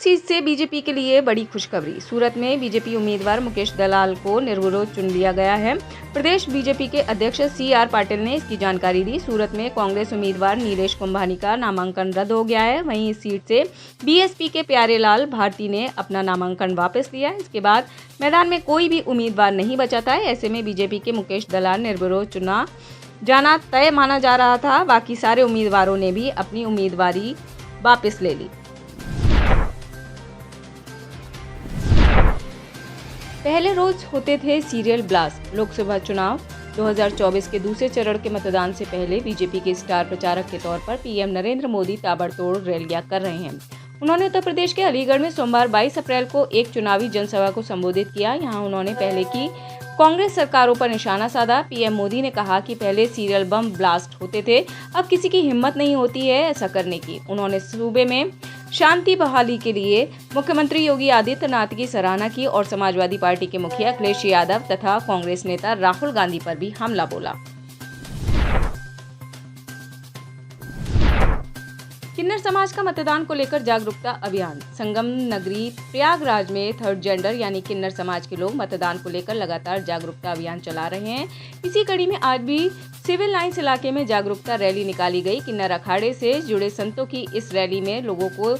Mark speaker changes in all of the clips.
Speaker 1: Seat से BJP के लिए बड़ी खुशखबरी। सूरत में बीजेपी उम्मीदवार मुकेश दलाल को निर्विरोध चुन लिया गया है। प्रदेश बीजेपी के अध्यक्ष CR पाटिल ने इसकी जानकारी दी। सूरत में कांग्रेस उम्मीदवार नीलेश कुंभानी का नामांकन रद्द हो गया है। वहीं इस सीट से BSP के प्यारेलाल भारती ने अपना नामांकन वापस लिया। इसके बाद मैदान में कोई भी उम्मीदवार नहीं बचा था। ऐसे में बीजेपी के मुकेश दलाल निर्विरोध चुना जाना तय माना जा रहा था। बाकी सारे उम्मीदवारों ने भी अपनी उम्मीदवारी वापस ले ली। पहले रोज होते थे सीरियल ब्लास्ट। लोकसभा चुनाव 2024 के दूसरे चरण के मतदान से पहले बीजेपी के स्टार प्रचारक के तौर पर पीएम नरेंद्र मोदी ताबड़तोड़ रैलियां कर रहे हैं। उन्होंने उत्तर प्रदेश के अलीगढ़ में सोमवार 22 अप्रैल को एक चुनावी जनसभा को संबोधित किया। यहां उन्होंने पहले की कांग्रेस सरकारों पर निशाना साधा। पीएम मोदी ने कहा कि पहले सीरियल बम ब्लास्ट होते थे, अब किसी की हिम्मत नहीं होती है ऐसा करने की। उन्होंने सूबे में शांति बहाली के लिए मुख्यमंत्री योगी आदित्यनाथ की सराहना की और समाजवादी पार्टी के मुखिया अखिलेश यादव तथा कांग्रेस नेता राहुल गांधी पर भी हमला बोला। किन्नर समाज का मतदान को लेकर जागरूकता अभियान। संगम नगरी प्रयागराज में थर्ड जेंडर यानी किन्नर समाज के लोग मतदान को लेकर लगातार जागरूकता अभियान चला रहे हैं। इसी कड़ी में आज भी सिविल लाइंस इलाके में जागरूकता रैली निकाली गई। किन्नर अखाड़े से जुड़े संतों की इस रैली में लोगों को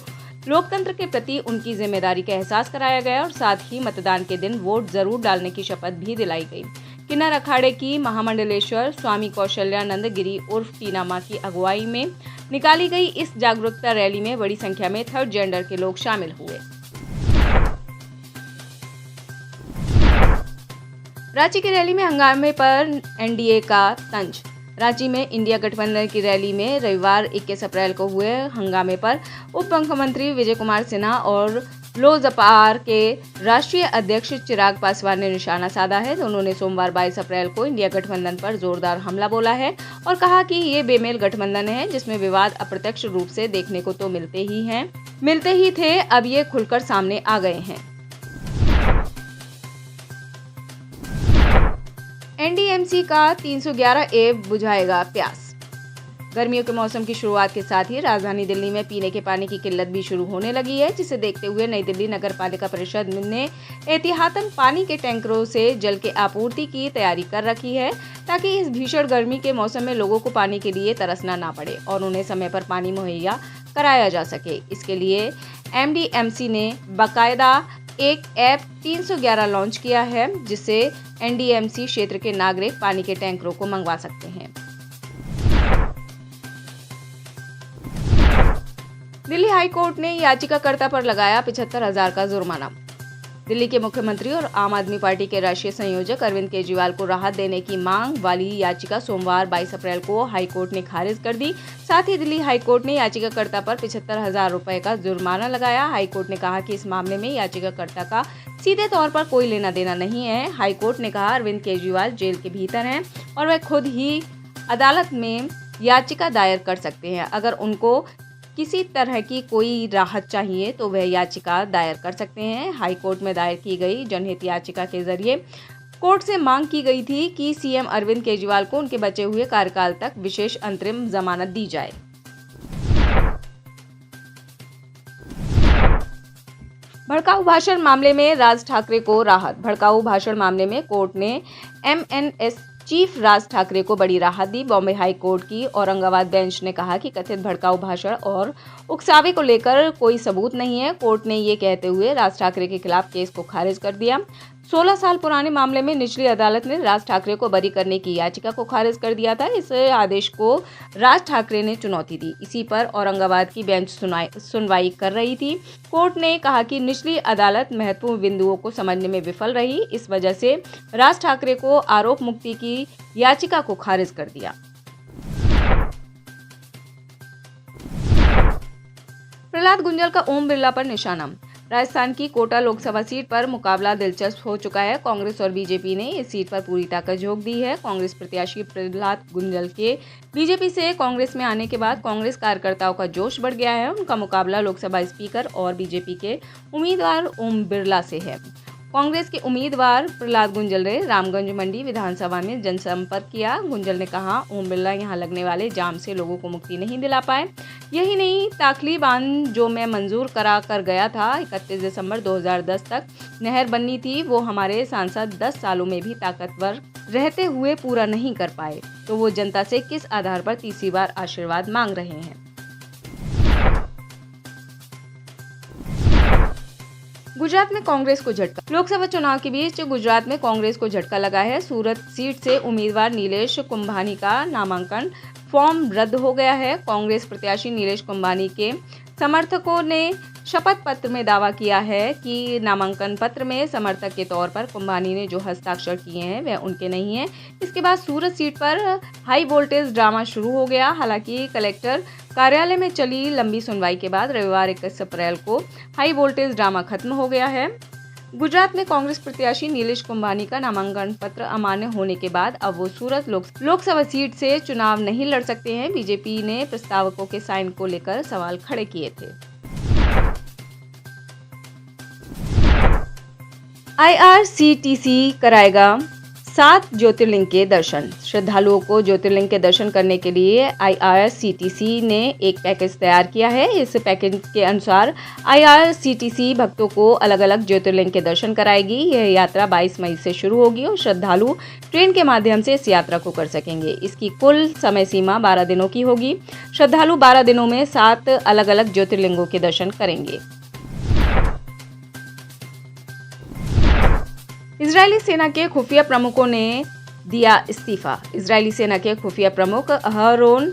Speaker 1: लोकतंत्र के प्रति उनकी जिम्मेदारी का एहसास कराया गया और साथ ही मतदान के दिन वोट जरूर डालने की शपथ भी दिलाई गई। किन्नर अखाड़े की महामंडलेश्वर स्वामी कौशल्यानंद गिरी उर्फ टीना मां की अगुवाई में निकाली गई इस जागरूकता रैली में बड़ी संख्या में थर्ड जेंडर के लोग शामिल हुए। रांची की रैली में हंगामे पर एनडीए का तंज। रांची में इंडिया गठबंधन की रैली में रविवार 21 अप्रैल को हुए हंगामे पर उप मुख्यमंत्री विजय कुमार सिन्हा और लोजपा के राष्ट्रीय अध्यक्ष चिराग पासवान ने निशाना साधा है। दोनों ने सोमवार 22 अप्रैल को इंडिया गठबंधन पर जोरदार हमला बोला है और कहा कि ये बेमेल गठबंधन है जिसमें विवाद अप्रत्यक्ष रूप से देखने को तो मिलते ही थे, अब ये खुलकर सामने आ गए हैं। NDMC का 311A बुझाएगा प्यास। गर्मियों के मौसम की शुरुआत के साथ ही राजधानी दिल्ली में पीने के पानी की किल्लत भी शुरू होने लगी है, जिसे देखते हुए नई दिल्ली नगर पालिका परिषद ने एहतियातन पानी के टैंकरों से जल के आपूर्ति की तैयारी कर रखी है ताकि इस भीषण गर्मी के मौसम में लोगों को पानी के लिए तरसना ना पड़े और उन्हें समय पर पानी मुहैया कराया जा सके। इसके लिए MDMC ने बाकायदा एक ऐप 311 लॉन्च किया है जिससे NDMC क्षेत्र के नागरिक पानी के टैंकरों को मंगवा सकते हैं। दिल्ली हाई कोर्ट ने याचिकाकर्ता पर लगाया 75,000 का जुर्माना। दिल्ली के मुख्यमंत्री और आम आदमी पार्टी के राष्ट्रीय संयोजक अरविंद केजरीवाल को राहत देने की मांग वाली याचिका सोमवार 22 अप्रैल को हाई कोर्ट ने खारिज कर दी। साथ ही दिल्ली हाई कोर्ट ने याचिकाकर्ता पर 75,000 रुपए का जुर्माना लगाया। हाई कोर्ट ने कहा कि इस मामले में याचिकाकर्ता का सीधे तौर पर कोई लेना देना नहीं है। हाई कोर्ट ने कहा अरविंद केजरीवाल जेल के भीतर हैं और वह खुद ही अदालत में याचिका दायर कर सकते हैं। अगर उनको किसी तरह की कोई राहत चाहिए तो वह याचिका दायर कर सकते हैं। हाई कोर्ट में दायर की गई जनहित याचिका के जरिए कोर्ट से मांग की गई थी कि CM अरविंद केजरीवाल को उनके बचे हुए कार्यकाल तक विशेष अंतरिम जमानत दी जाए। भड़काऊ भाषण मामले में राज ठाकरे को राहत। भड़काऊ भाषण मामले में कोर्ट ने MNS चीफ राज ठाकरे को बड़ी राहत दी। बॉम्बे हाई कोर्ट की औरंगाबाद बेंच ने कहा कि कथित भड़काऊ भाषण और उकसावे को लेकर कोई सबूत नहीं है। कोर्ट ने ये कहते हुए राज ठाकरे के खिलाफ केस को खारिज कर दिया। 16 साल पुराने मामले में निचली अदालत ने राज ठाकरे को बरी करने की याचिका को खारिज कर दिया था। इस आदेश को राज ठाकरे ने चुनौती दी। इसी पर औरंगाबाद की बेंच सुनवाई कर रही थी। कोर्ट ने कहा कि निचली अदालत महत्वपूर्ण बिंदुओं को समझने में विफल रही। इस वजह से राज ठाकरे को आरोप मुक्ति की याचिका को खारिज कर दिया। प्रहलाद गुंजल का ओम बिरला पर निशाना। राजस्थान की कोटा लोकसभा सीट पर मुकाबला दिलचस्प हो चुका है। कांग्रेस और बीजेपी ने इस सीट पर पूरी ताकत झोंक दी है। कांग्रेस प्रत्याशी प्रहलाद गुंजल के बीजेपी से कांग्रेस में आने के बाद कांग्रेस कार्यकर्ताओं का जोश बढ़ गया है। उनका मुकाबला लोकसभा स्पीकर और बीजेपी के उम्मीदवार ओम बिरला से है। कांग्रेस के उम्मीदवार प्रहलाद गुंजल ने रामगंज मंडी विधानसभा में जनसंपर्क किया। गुंजल ने कहा, ओम बिरला यहां लगने वाले जाम से लोगों को मुक्ति नहीं दिला पाए। यही नहीं, ताखली बांध जो मैं मंजूर करा कर गया था 31 दिसंबर 2010 तक नहर बननी थी, वो हमारे सांसद 10 सालों में भी ताकतवर रहते हुए पूरा नहीं कर पाए, तो वो जनता से किस आधार पर तीसरी बार आशीर्वाद मांग रहे हैं। गुजरात में कांग्रेस को झटका। लोकसभा चुनाव के बीच गुजरात में कांग्रेस को झटका लगा है। सूरत सीट से उम्मीदवार नीलेश कुंभानी का नामांकन फॉर्म रद्द हो गया है। कांग्रेस प्रत्याशी नीलेश कुंभानी के समर्थकों ने शपथ पत्र में दावा किया है कि नामांकन पत्र में समर्थक के तौर पर कुंभानी ने जो हस्ताक्षर किए हैं वह उनके नहीं हैं। इसके बाद सूरत सीट पर हाई वोल्टेज ड्रामा शुरू हो गया। हालांकि कलेक्टर कार्यालय में चली लंबी सुनवाई के बाद रविवार 21 अप्रैल को हाई वोल्टेज ड्रामा खत्म हो गया है। गुजरात में कांग्रेस प्रत्याशी नीलेश कुंभानी का नामांकन पत्र अमान्य होने के बाद अब वो सूरत लोकसभा सीट से चुनाव नहीं लड़ सकते हैं। बीजेपी ने प्रस्तावकों के साइन को लेकर सवाल खड़े किए थे। IRCTC कराएगा 7 ज्योतिर्लिंग के दर्शन। श्रद्धालुओं को ज्योतिर्लिंग के दर्शन करने के लिए IRCTC ने एक पैकेज तैयार किया है। इस पैकेज के अनुसार IRCTC भक्तों को अलग अलग ज्योतिर्लिंग के दर्शन कराएगी। यह यात्रा 22 मई से शुरू होगी और श्रद्धालु ट्रेन के माध्यम से इस यात्रा को कर सकेंगे। इसकी कुल समय सीमा 12 दिनों की होगी। श्रद्धालु 12 दिनों में 7 अलग अलग ज्योतिर्लिंगों के दर्शन करेंगे। इजरायली सेना के खुफिया प्रमुखों ने दिया इस्तीफा। इजरायली सेना के खुफिया प्रमुख अहरोन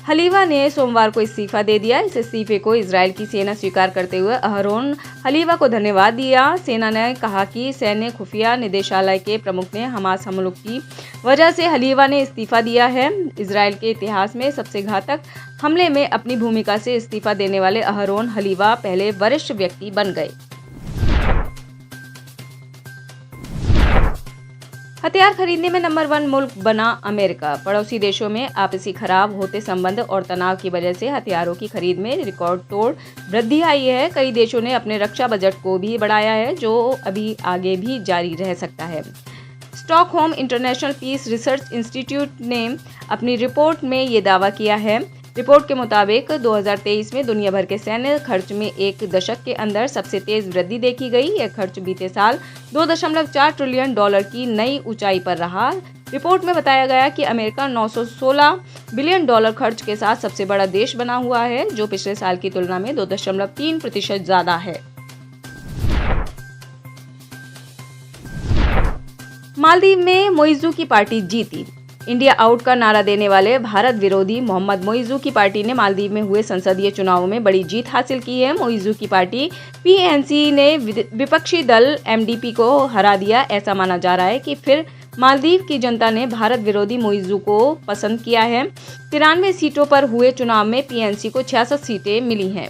Speaker 1: हलीवा ने सोमवार को इस्तीफा दे दिया। इस इस्तीफे को इजरायल की सेना स्वीकार करते हुए अहरोन हलीवा को धन्यवाद दिया। सेना ने कहा कि सैन्य खुफिया निदेशालय के प्रमुख ने हमास हमलों की वजह से हलीवा ने इस्तीफा दिया है। इजरायल के इतिहास में सबसे घातक हमले में अपनी भूमिका से इस्तीफा देने वाले अहरोन हलीवा पहले वरिष्ठ व्यक्ति बन गए। हथियार खरीदने में नंबर 1 मुल्क बना अमेरिका। पड़ोसी देशों में आपसी खराब होते संबंध और तनाव की वजह से हथियारों की खरीद में रिकॉर्ड तोड़ वृद्धि आई है। कई देशों ने अपने रक्षा बजट को भी बढ़ाया है, जो अभी आगे भी जारी रह सकता है। Stockholm International Peace Research Institute ने अपनी रिपोर्ट में ये दावा किया है। रिपोर्ट के मुताबिक 2023 में दुनिया भर के सैन्य खर्च में एक दशक के अंदर सबसे तेज वृद्धि देखी गई। यह खर्च बीते साल $2.4 ट्रिलियन की नई ऊंचाई पर रहा। रिपोर्ट में बताया गया कि अमेरिका $916 बिलियन खर्च के साथ सबसे बड़ा देश बना हुआ है, जो पिछले साल की तुलना में 2.3% ज्यादा है। मालदीव में मोइजू की पार्टी जीती। इंडिया आउट का नारा देने वाले भारत विरोधी मोहम्मद मोइजू की पार्टी ने मालदीव में हुए संसदीय चुनावों में बड़ी जीत हासिल की है। मोइजू की पार्टी PNC ने विपक्षी दल MDP को हरा दिया। ऐसा माना जा रहा है कि फिर मालदीव की जनता ने भारत विरोधी मोइजू को पसंद किया है। 93 सीटों पर हुए चुनाव में PNC को 66 सीटें मिली हैं।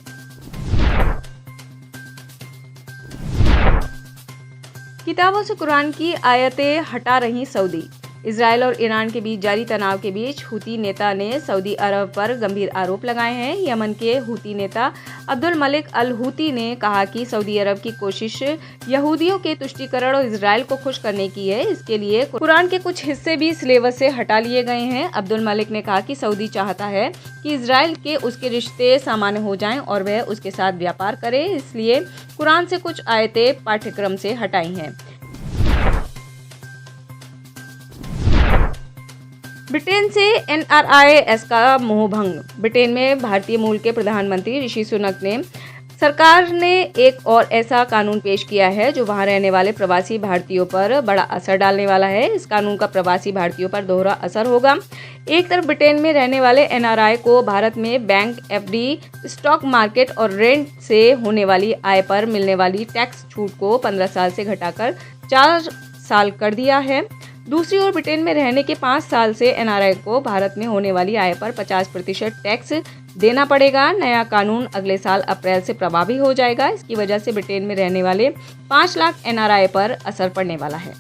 Speaker 1: किताबों से कुरान की आयतें हटा रही सऊदी। इजरायल और ईरान के बीच जारी तनाव के बीच हुती नेता ने सऊदी अरब पर गंभीर आरोप लगाए हैं। यमन के हुती नेता अब्दुल मलिक अल हुती ने कहा कि सऊदी अरब की कोशिश यहूदियों के तुष्टीकरण और इजरायल को खुश करने की है। इसके लिए कुरान के कुछ हिस्से भी सिलेबस से हटा लिए गए हैं। अब्दुल मलिक ने कहा कि सऊदी चाहता है कि इजरायल के उसके रिश्ते सामान्य हो जाएं और वह उसके साथ व्यापार करे, इसलिए कुरान से कुछ आयतें पाठ्यक्रम से हटाई हैं। ब्रिटेन से NRIS का मोहभंग। ब्रिटेन में भारतीय मूल के प्रधानमंत्री ऋषि सुनक ने सरकार ने एक और ऐसा कानून पेश किया है जो वहां रहने वाले प्रवासी भारतीयों पर बड़ा असर डालने वाला है। इस कानून का प्रवासी भारतीयों पर दोहरा असर होगा। एक तरफ ब्रिटेन में रहने वाले NRI को भारत में बैंक, FD, स्टॉक मार्केट और रेंट से होने वाली आय पर मिलने वाली टैक्स छूट को 15 साल से घटाकर 4 साल कर दिया है। दूसरी ओर ब्रिटेन में रहने के 5 साल से NRI को भारत में होने वाली आय पर 50% टैक्स देना पड़ेगा। नया कानून अगले साल अप्रैल से प्रभावी हो जाएगा। इसकी वजह से ब्रिटेन में रहने वाले 5 लाख NRI पर असर पड़ने वाला है।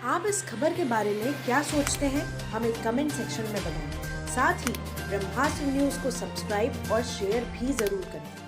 Speaker 2: आप इस खबर के बारे में क्या सोचते हैं, हमें कमेंट सेक्शन में बताएं। साथ ही ब्रह्मास्त्र न्यूज को सब्सक्राइब और शेयर भी जरूर करें।